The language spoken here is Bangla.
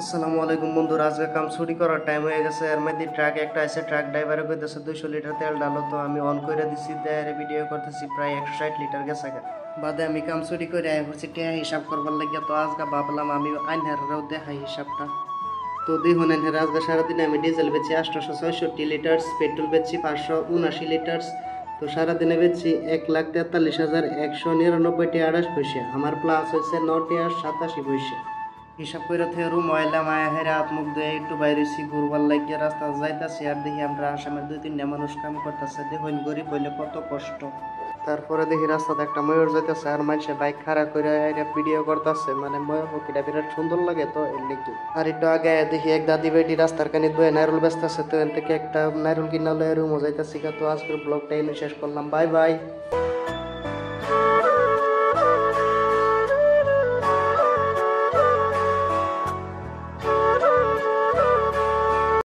আসসালামু আলাইকুম বন্ধুরা, আজকে কাম ছুটি করার টাইম হয়ে গেছে। এর মধ্যে ট্রাক একটা আছে, ট্রাক ড্রাইভারে কইতেছে 200 লিটার তেল ডালো। তো আমি অন করে দিছি, দেয়ারে ভিডিও করতেছি, প্রায় 160 লিটার গেছে গা। বাদে আমি কাম ছুটি করে আই হচ্ছে টিয়া হিসাব করবার লাগিয়া। তো আজকে ভাবলাম আমি আইনহাররাও দেখাই হিসাবটা। তো দেখুন আইনহার আজকে সারাদিনে আমি ডিজেল বেচি 866 লিটার, পেট্রোল বেচছি 579 লিটার। তো সারাদিনে বেচছি 1,43,199 টাকা 28 পয়সা। আমার প্লাস হয়েছে 9 টাকা 87 পয়সা। হিসাব করে থেকে রুম আইলাম, আয়া হেরে হাত মুখ ধুয়ে একটু বাইরেছি ঘুরবার লাগিয়ে। রাস্তা যাইতাছি আর দেখি আমরা আসামের 2-3টা মানুষ কাম করতেছে। দেখুন গরিব হইলে কত কষ্ট। তারপরে দেখি রাস্তাতে একটা ময়ূর যাইতেছে আর মানুষে বাইক খাড়া করে ভিডিও করতেছে। মানে ময়ূর পক্ষীটা বিরাট সুন্দর লাগে, তো এর লিখি। আর একটু আগে দেখি এক দাদি বেটি রাস্তার কানে বয়ে নাইরুল বেচতেছে। তো এর থেকে একটা নাইরুল কিনা লয়ে রুমও যাইতেছি। তো আজকের ব্লগটা এনে শেষ করলাম। Bye bye.